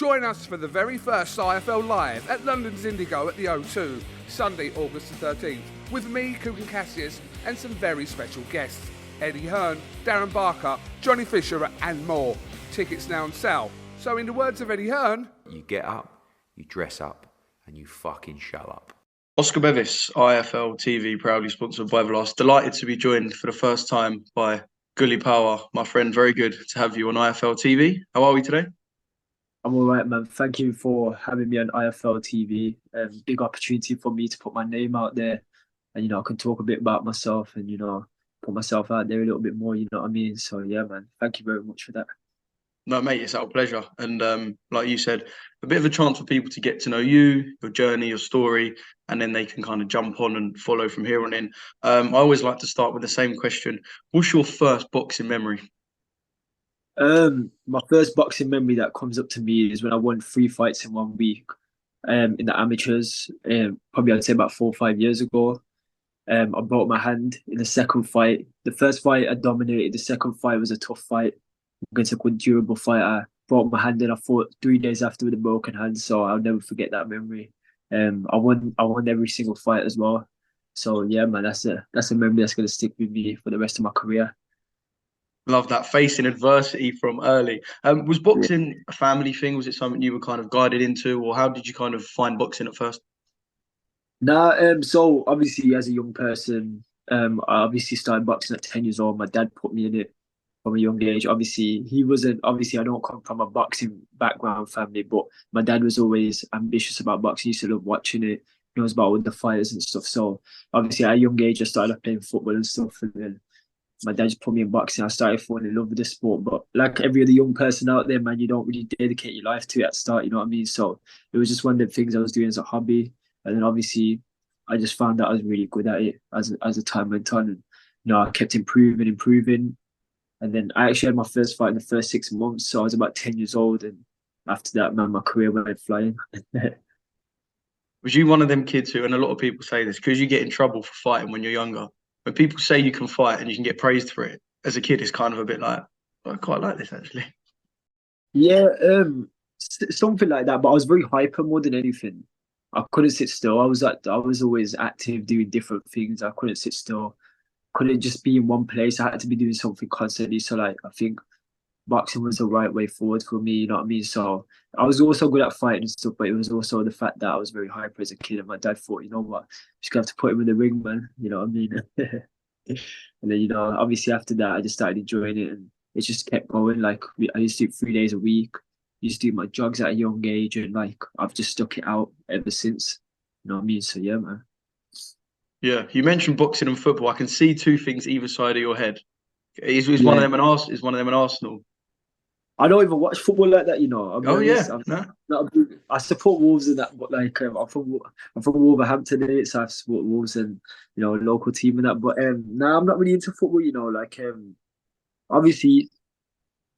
Join us for the very first IFL Live at London's Indigo at the O2, Sunday, August the 13th, with me, Coogan Cassius, and some very special guests. Eddie Hearn, Darren Barker, Johnny Fisher, and more. Tickets now on sale. So in the words of Eddie Hearn, you get up, you dress up, and you fucking show up. Oscar Bevis, IFL TV, proudly sponsored by Everlast. Delighted to be joined for the first time by Gully Powar, my friend. Very good to have you on IFL TV. How are we today? I'm all right, man. Thank you for having me on IFL TV. Big opportunity for me to put my name out there, and I can talk a bit about myself and put myself out there a little bit more. You know what I mean? So yeah, man. Thank you very much for that. No, mate, it's our pleasure. And like you said, a bit of a chance for people to get to know you, your journey, your story, and then they can kind of jump on and follow from here on in. I always like to start with the same question. What's your first boxing memory? My first boxing memory that comes up to me is when I won 3 fights in 1 week, in the amateurs. Probably I'd say about 4 or 5 years ago. I broke my hand in the second fight. The first fight I dominated. The second fight was a tough fight against a good durable fighter. Broke my hand and I fought 3 days after with a broken hand, so I'll never forget that memory. I won every single fight as well. So yeah, man, that's a memory that's gonna stick with me for the rest of my career. Love that, facing adversity from early. Was boxing a family thing? Was it something you were kind of guided into, or how did you kind of find boxing at first? Nah, so obviously as a young person, I obviously started boxing at 10 years old. My dad put me in it from a young age. Obviously, I don't come from a boxing background family, but my dad was always ambitious about boxing. He used to love watching it, knows about all the fighters and stuff. So obviously at a young age, I started playing football and stuff. And then my dad just put me in boxing. I started falling in love with the sport. But like every other young person out there, man, you don't really dedicate your life to it at the start, you know what I mean? So it was just one of the things I was doing as a hobby. And then obviously I just found that I was really good at it as the time went on. And I kept improving. And then I actually had my first fight in the first 6 months. So I was about 10 years old. And after that, man, my career went flying. Was you one of them kids who, and a lot of people say this, because you get in trouble for fighting when you're younger, when people say you can fight and you can get praised for it, as a kid, it's kind of a bit like, I quite like this actually. Yeah, something like that. But I was very hyper more than anything. I couldn't sit still. I was always active, doing different things. I couldn't sit still. Couldn't just be in one place. I had to be doing something constantly. So like I think boxing was the right way forward for me, you know what I mean? So I was also good at fighting and stuff, but it was also the fact that I was very hyper as a kid, and my dad thought, you know what, just gonna have to put him in the ring, man. You know what I mean? And then, obviously after that I just started enjoying it, and it just kept going. Like I used to do 3 days a week, used to do my jogs at a young age, and like I've just stuck it out ever since. You know what I mean? So yeah, man. Yeah, you mentioned boxing and football. I can see two things either side of your head. Is Yeah. one of them an Is one of them an Arsenal? I don't even watch football like that, I'll be honest. Yeah, no. I support Wolves and that, but like I'm from Wolverhampton, so I support Wolves and local team and that. But nah, I'm not really into football. Obviously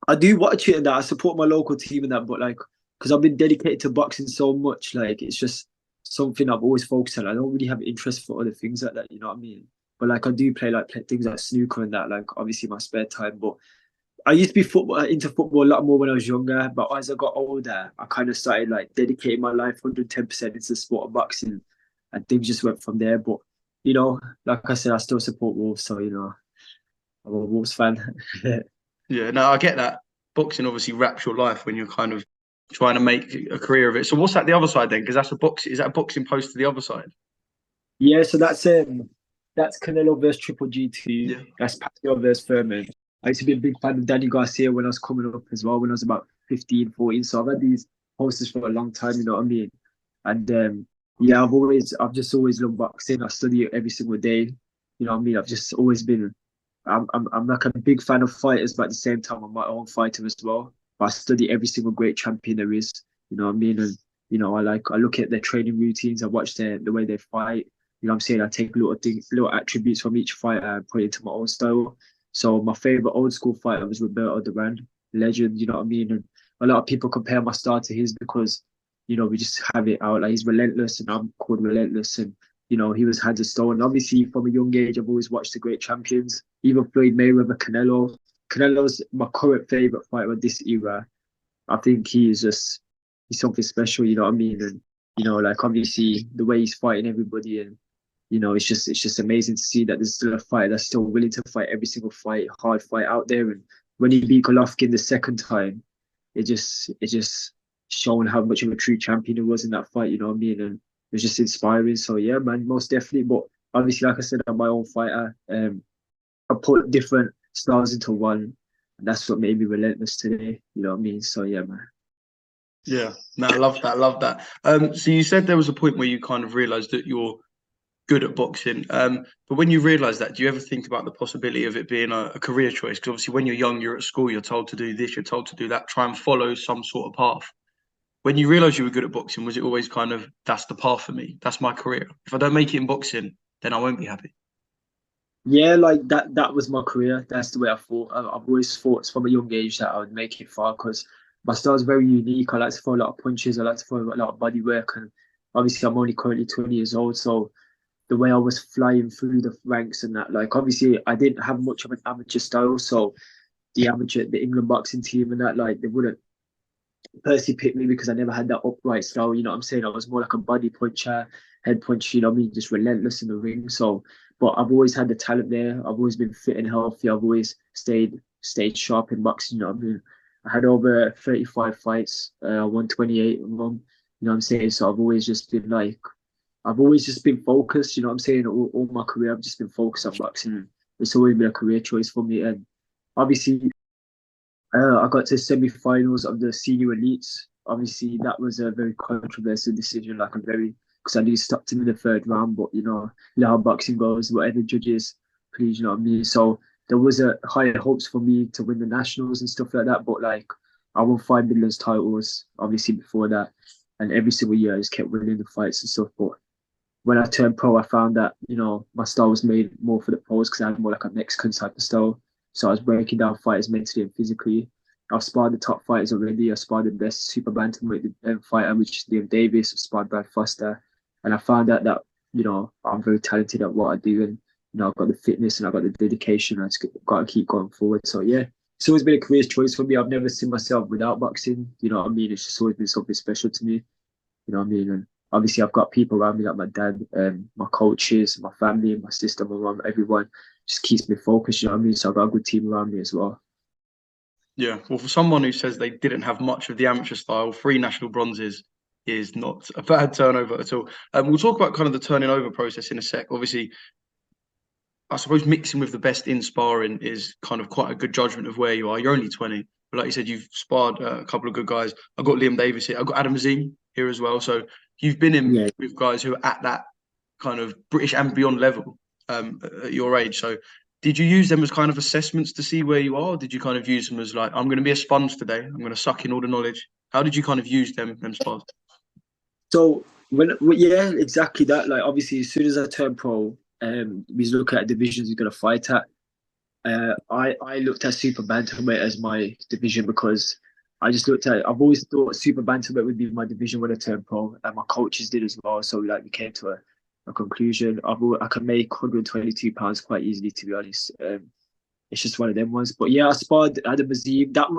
I do watch it and that. I support my local team and that, but like because I've been dedicated to boxing so much, like it's just something I've always focused on. I don't really have interest for other things like that. You know what I mean? But like I do play things like snooker and that, like obviously my spare time, but. I used to be into football a lot more when I was younger, but as I got older, I kind of started like dedicating my life 110% into the sport of boxing, and things just went from there. But like I said, I still support Wolves, so I'm a Wolves fan. Yeah, no, I get that. Boxing obviously wraps your life when you're kind of trying to make a career of it. So what's that the other side then? Because that's is that a boxing post to the other side? Yeah, so that's Canelo versus Triple G2. Yeah. That's Pacquiao versus Furman. I used to be a big fan of Danny Garcia when I was coming up as well, when I was about 15, 14. So I've had these posters for a long time, you know what I mean? And yeah, I've just always loved boxing. I study it every single day. You know what I mean? I've just always been, I'm like a big fan of fighters, but at the same time, I'm my own fighter as well. But I study every single great champion there is, you know what I mean? And, I look at their training routines, I watch the way they fight. You know what I'm saying? I take little attributes from each fighter and put it into my own style. So my favorite old school fighter was Roberto Duran, legend, you know what I mean? And a lot of people compare my style to his because, we just have it out. Like he's relentless and I'm called relentless. And, he was hands of stone. And obviously from a young age, I've always watched the great champions, even Floyd Mayweather, Canelo. Canelo's my current favorite fighter of this era. I think he is just he's something special, you know what I mean? And, you know, like obviously the way he's fighting everybody, and, you know, it's just amazing to see that there's still a fighter that's still willing to fight every single fight, hard fight out there. And when he beat Golovkin the second time, it just shown how much of a true champion he was in that fight, you know what I mean? And it was just inspiring. So yeah, man, most definitely. But obviously, like I said, I'm my own fighter. I put different styles into one, and that's what made me relentless today. You know what I mean? So yeah, man. Yeah, no, I love that. I love that. So you said there was a point where you kind of realised that you're good at boxing. But when you realise that, do you ever think about the possibility of it being a career choice? Because obviously, when you're young, you're at school, you're told to do this, you're told to do that, try and follow some sort of path. When you realised you were good at boxing, was it always kind of, that's the path for me, that's my career? If I don't make it in boxing, then I won't be happy. Yeah, like that was my career. That's the way I thought. I've always thought from a young age that I would make it far because my style is very unique. I like to throw a lot of punches. I like to throw a lot of body work, and obviously I'm only currently 20 years old, so the way I was flying through the ranks and that, like obviously I didn't have much of an amateur style, so the England boxing team and that, like they wouldn't Percy picked me because I never had that upright style. You know what I'm saying? I was more like a body puncher, head puncher. You know what I mean? Just relentless in the ring. So, but I've always had the talent there. I've always been fit and healthy. I've always stayed sharp in boxing. You know what I mean? I had over 35 fights. I won 28 of them. You know what I'm saying? So I've always just been focused. You know what I'm saying? All my career, I've just been focused on boxing. It's always been a career choice for me. And obviously, I got to semi-finals of the senior elites. Obviously, that was a very controversial decision. Like because I knew stopped him in the third round. But you know how boxing goes. Whatever judges, please, you know what I mean. So there was a higher hopes for me to win the nationals and stuff like that. But like, I won 5 Midlands titles obviously before that, and every single year I just kept winning the fights and stuff. But when I turned pro, I found that my style was made more for the pros because I had more like a Mexican type of style. So I was breaking down fighters mentally and physically. I've sparred the top fighters already. I sparred the best super bantamweight fighter, which is Liam Davis. I sparred Brad Foster, and I found out that I'm very talented at what I do, and I've got the fitness and I've got the dedication. I just got to keep going forward. So yeah, it's always been a career choice for me. I've never seen myself without boxing. You know what I mean? It's just always been something special to me. You know what I mean? And obviously, I've got people around me like my dad, my coaches, my family, my sister, my mum, everyone just keeps me focused. You know what I mean? So I've got a good team around me as well. Yeah, well, for someone who says they didn't have much of the amateur style, 3 national bronzes is not a bad turnover at all. We'll talk about kind of the turning over process in a sec. Obviously, I suppose mixing with the best in sparring is kind of quite a good judgment of where you are. You're only 20, but like you said, you've sparred a couple of good guys. I've got Liam Davis here. I've got Adam Azim here as well. So you've been in Yeah. with guys who are at that kind of British and beyond level at your age. So did you use them as kind of assessments to see where you are? Or did you kind of use them as like, I'm going to be a sponge today. I'm going to suck in all the knowledge. How did you kind of use them spars? So yeah, exactly that. Like obviously, as soon as I turned pro, we look at divisions we're gonna fight at. I looked at super bantamweight as my division because I've always thought super bantamweight would be my division when I turned pro, and my coaches did as well. So we came to a conclusion. I can make £122 quite easily, to be honest. It's just one of them ones. But yeah, I sparred Adam Azim. That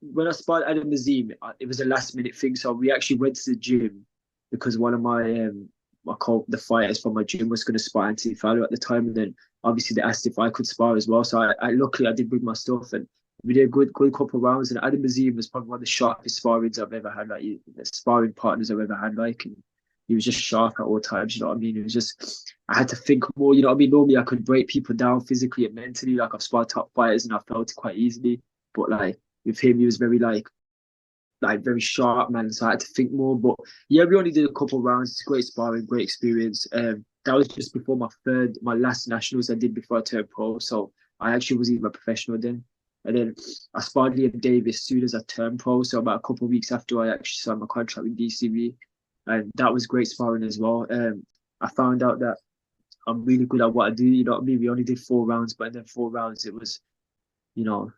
when I sparred Adam Azim, it was a last minute thing. So we actually went to the gym because one of the fighters from my gym was going to spar Anthony Fowler at the time, and then obviously they asked if I could spar as well. So I luckily I did bring my stuff, and we did a good couple of rounds. And Adam Azim was probably one of the sharpest sparrings I've ever had, sparring partners I've ever had. And he was just sharp at all times. You know what I mean? It was just I had to think more. You know what I mean? Normally I could break people down physically and mentally. Like I've sparred top fighters and I felt it quite easily. But with him, he was very very sharp, man. So I had to think more. But yeah, we only did a couple of rounds. It's great sparring, great experience. That was just before my last nationals I did before I turned pro. So I actually wasn't even a professional then. And then I sparred Liam Davis as soon as I turned pro. So about a couple of weeks after I actually signed my contract with DCV, and that was great sparring as well. I found out that I'm really good at what I do. You know what I mean? We only did 4 rounds, but in then 4 rounds it was, you know.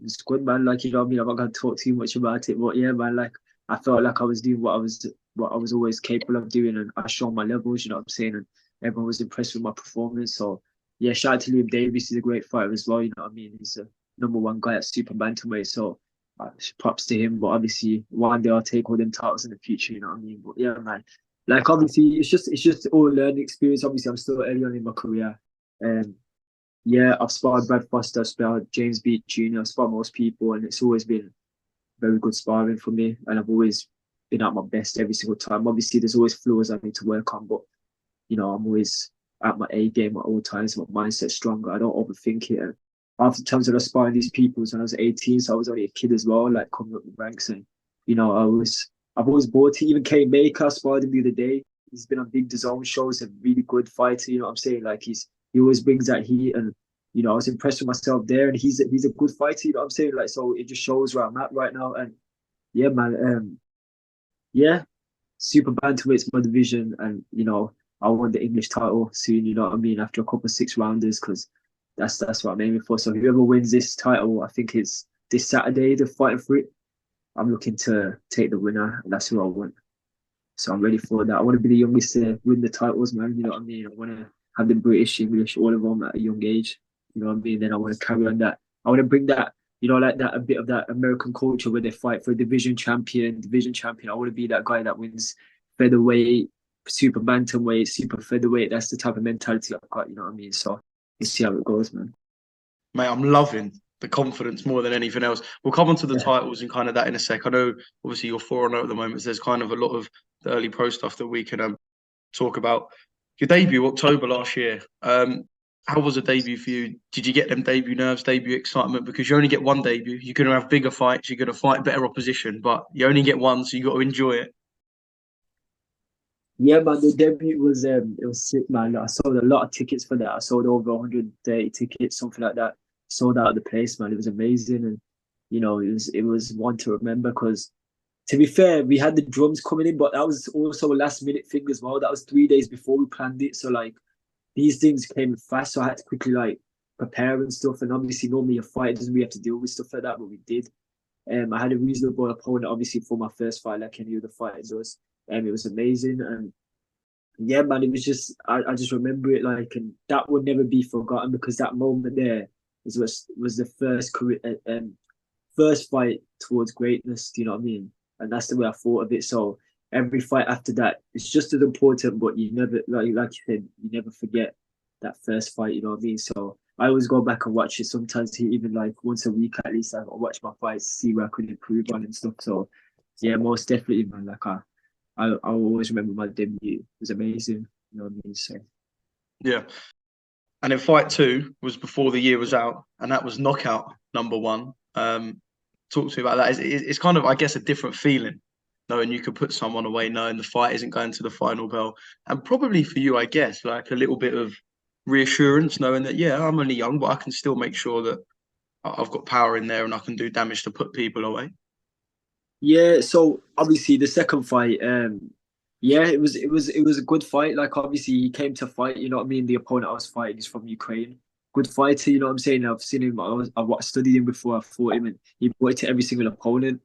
It's good, man. You know what I mean? I'm not gonna talk too much about it, but yeah, man. I felt like I was doing what I was always capable of doing, and I showed my levels. You know what I'm saying? And everyone was impressed with my performance. So yeah, shout out to Liam Davis. He's a great fighter as well. You know what I mean? He's a #1 guy at super bantamweight. So props to him. But obviously, one day I'll take all them titles in the future. You know what I mean? But yeah, man. Like obviously, it's just all learning experience. Obviously, I'm still early on in my career, and yeah, I've sparred Brad Foster, I've sparred James Beat Jr., I've sparred most people, and it's always been very good sparring for me. And I've always been at my best every single time. Obviously, there's always flaws I need to work on, but I'm always at my A game at all times. My mindset's stronger. I don't overthink it. And half the times that I sparring these people was when I was 18, so I was only a kid as well, like coming up the ranks. And I've always bought it. Even Kane Baker, I sparred him the other day. He's been on big DAZN shows, a really good fighter. You know what I'm saying? Like he always brings that heat, and I was impressed with myself there. And he's a good fighter. You know what I'm saying? Like, so it just shows where I'm at right now. And yeah, man. Yeah, super bantamweight's my division, and I want the English title soon. You know what I mean? After a couple of 6-rounders, because that's what I'm aiming for. So whoever wins this title, I think it's this Saturday, they're fighting for it. I'm looking to take the winner, and that's who I want. So I'm ready for that. I want to be the youngest to win the titles, man. You know what I mean? I want to have the British, English, all of them at a young age. You know what I mean? Then I want to carry on that. I want to bring that, like that, a bit of that American culture where they fight for a division champion. I want to be that guy that wins featherweight, super bantamweight, super featherweight. That's the type of mentality I've got. You know what I mean? So we'll see how it goes, man. Mate, I'm loving the confidence more than anything else. We'll come on to the titles and kind of that in a sec. I know, obviously, you're 4-0 at the moment. So there's kind of a lot of the early pro stuff that we can talk about. Your debut, October last year. How was a debut for you? Did you get them debut nerves, debut excitement? Because you only get one debut. You're going to have bigger fights. You're going to fight better opposition, but you only get one, so you got to enjoy it. Yeah, man, the debut was it was sick, man. I sold a lot of tickets for that. I sold over 130 tickets, something like that. Sold out of the place, man. It was amazing, and it was one to remember. Because to be fair, we had the drums coming in, but that was also a last minute thing as well. That was 3 days before we planned it, so like these things came fast, so I had to quickly like prepare and stuff. And obviously, normally a fighter doesn't really have to deal with stuff like that, but we did. I had a reasonable opponent, obviously, for my first fight, like any other fighter does. It was amazing, and yeah, man, it was just I just remember it like, and that would never be forgotten, because that moment there was the first career, first fight towards greatness. Do you know what I mean? And that's the way I thought of it. So every fight after that, it's just as important, but you never, like you said, you never forget that first fight. You know what I mean? So I always go back and watch it. Sometimes even like once a week at least, I watch my fights, see where I could improve on and stuff. So yeah, most definitely, man. Like I always remember my debut. It was amazing. You know what I mean? So Yeah. And then fight 2 was before the year was out, and that was knockout #1. Talk to me about that. It's kind of, I guess, a different feeling, knowing you could put someone away, knowing the fight isn't going to the final bell. And probably for you, I guess, like a little bit of reassurance, knowing that, yeah, I'm only young, but I can still make sure that I've got power in there and I can do damage to put people away. yeah, so obviously the second fight, yeah, it was a good fight. Like obviously he came to fight, you know what I mean? The opponent I was fighting is from Ukraine. Good fighter, you know what I'm saying? I've seen him, I've studied him before, I fought him, and he brought it to every single opponent.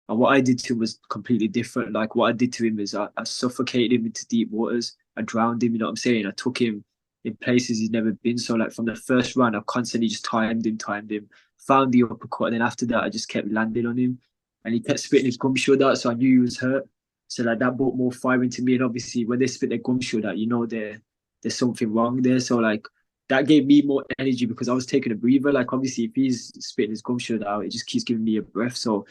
And what I did to him was completely different. Like what I did to him is I suffocated him into deep waters. I drowned him, you know what I'm saying? I took him in places he's never been. So like from the first round, I constantly just timed him, found the uppercut, and then after that I just kept landing on him. And he kept spitting his gum shield out, so I knew he was hurt. So like that brought more fire into me. And obviously when they spit their gum shield out, there's something wrong there. So like that gave me more energy, because I was taking a breather. Like obviously if he's spitting his gum shield out, it just keeps giving me a breath. So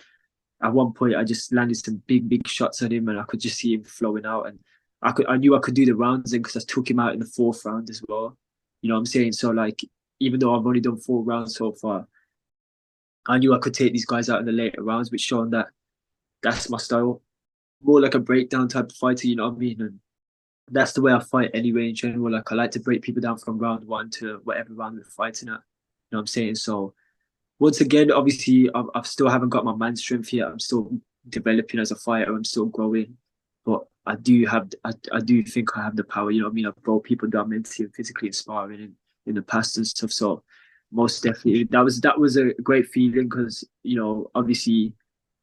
at one point I just landed some big shots on him, and I could just see him flowing out. And I knew I could do the rounds in, because I took him out in the fourth round as well. You know what I'm saying? So like even though I've only done 4 rounds so far, I knew I could take these guys out in the later rounds, which showing that that's my style. More like a breakdown type of fighter, you know what I mean? And that's the way I fight anyway in general. Like I like to break people down from round 1 to whatever round we're fighting at. You know what I'm saying? So once again, obviously, I still haven't got my man strength yet. I'm still developing as a fighter. I'm still growing, but I do think I have the power. You know what I mean? I've brought people down mentally and physically inspiring in the past and stuff. So most definitely, that was a great feeling, because obviously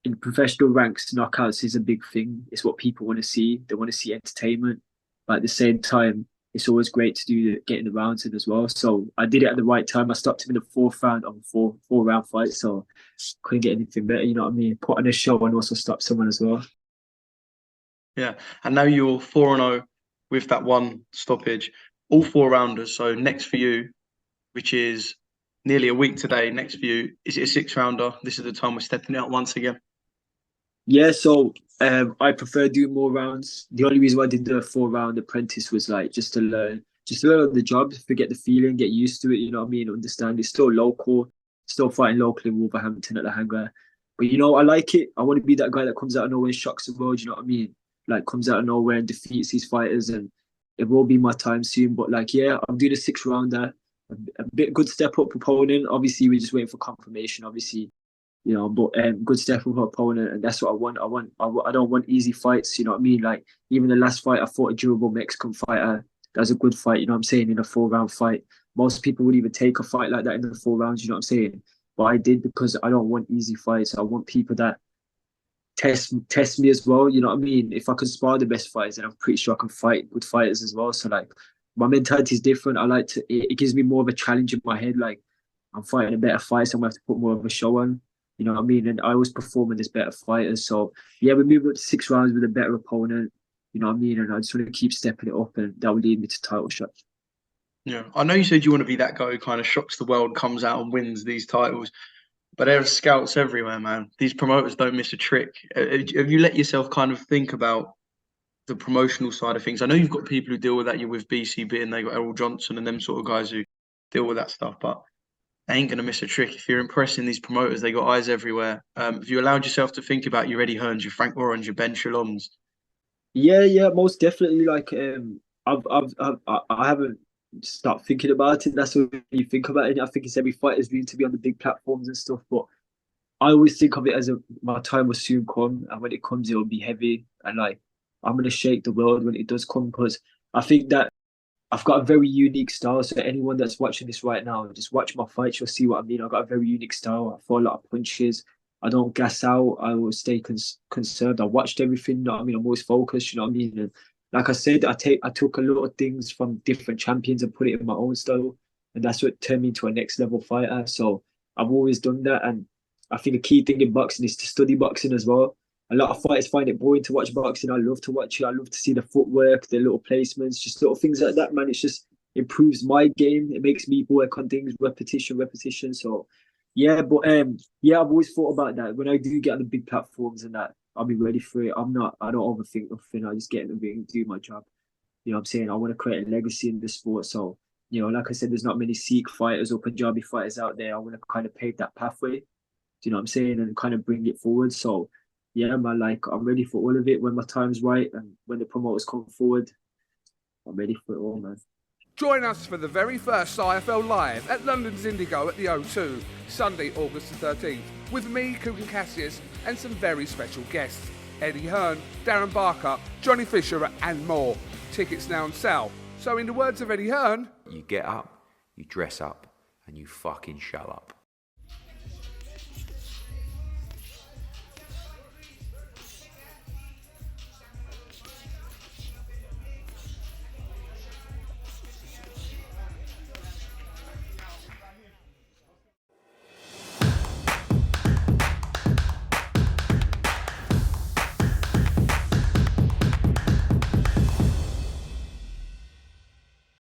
in professional ranks, knockouts is a big thing. It's what people want to see. They want to see entertainment, but at the same time, it's always great to do getting the rounds in as well. So I did it at the right time. I stopped him in the fourth round of a four round fight, so couldn't get anything better. You know what I mean? Put on a show and also stop someone as well. Yeah, and now you're 4-0 with that one stoppage, all 4 rounders. So next for you, which is nearly a week today, next for you, is it a 6 rounder? This is the time we're stepping out once again. Yeah, so I prefer doing more rounds. The only reason why I did the 4 round apprentice was like just to learn on the job, forget the feeling, get used to it. You know what I mean? Understand it's still local, still fighting local in Wolverhampton at the hangar. But you know, I like it. I want to be that guy that comes out of nowhere and shocks the world. You know what I mean? Like comes out of nowhere and defeats these fighters, and it will be my time soon. But like, yeah, I'm doing a 6 rounder, a bit good step up opponent. Obviously, we're just waiting for confirmation. Obviously, you know, but good step with her opponent, and that's what I want. I don't want easy fights. You know what I mean? Like even the last fight, I fought a durable Mexican fighter. That was a good fight. You know what I'm saying? In a 4 round fight, most people would even take a fight like that in the 4 rounds. You know what I'm saying? But I did because I don't want easy fights. I want people that test me as well. You know what I mean? If I can spar the best fighters, then I'm pretty sure I can fight good fighters as well. So like, my mentality is different. I like to. It gives me more of a challenge in my head. Like I'm fighting a better fight, so I'm gonna have to put more of a show on. You know what I mean? And I always perform with this better fighters. So yeah, we move up to 6 rounds with a better opponent. You know what I mean? And I just want to keep stepping it up, and that will lead me to title shots. Yeah, I know you said you want to be that guy who kind of shocks the world, comes out and wins these titles, but there are scouts everywhere, man. These promoters don't miss a trick. Have you let yourself kind of think about the promotional side of things? I know you've got people who deal with that. You're with BCB and they got Errol Johnson and them sort of guys who deal with that stuff, but they ain't gonna miss a trick. If you're impressing these promoters, they got eyes everywhere. Have you allowed yourself to think about your Eddie Hearns, your Frank Warrens, your Ben Shaloms? Yeah, most definitely. Like I haven't stopped thinking about it. That's what you think about it. I think it's every fighter's dream to be on the big platforms and stuff, but I always think of it as my time will soon come, and when it comes, it will be heavy, and like I'm gonna shake the world when it does come, because I think that I've got a very unique style. So anyone that's watching this right now, just watch my fights, you'll see what I mean. I've got a very unique style. I throw a lot of punches. I don't gas out. I will stay conserved. I watched everything. You know what I mean? I'm always focused. You know what I mean? And like I said, I took a lot of things from different champions and put it in my own style, and that's what turned me into a next level fighter. So I've always done that, and I think the key thing in boxing is to study boxing as well. A lot of fighters find it boring to watch boxing. I love to watch it. I love to see the footwork, the little placements, just little things like that, man. It's just improves my game. It makes me work on things, repetition. So yeah, but yeah, I've always thought about that. When I do get on the big platforms and that, I'll be ready for it. I don't overthink nothing. I just get in the ring, do my job. You know what I'm saying? I want to create a legacy in the sport. So, you know, like I said, there's not many Sikh fighters or Punjabi fighters out there. I want to kind of pave that pathway. Do you know what I'm saying? And kind of bring it forward. So yeah, man, like I'm ready for all of it when my time's right and when the promoters come forward. I'm ready for it all, man. Join us for the very first IFL Live at London's Indigo at the O2, Sunday, August the 13th, with me, Kugan Cassius, and some very special guests. Eddie Hearn, Darren Barker, Johnny Fisher, and more. Tickets now on sale. So in the words of Eddie Hearn, You get up, you dress up, and you fucking shut up.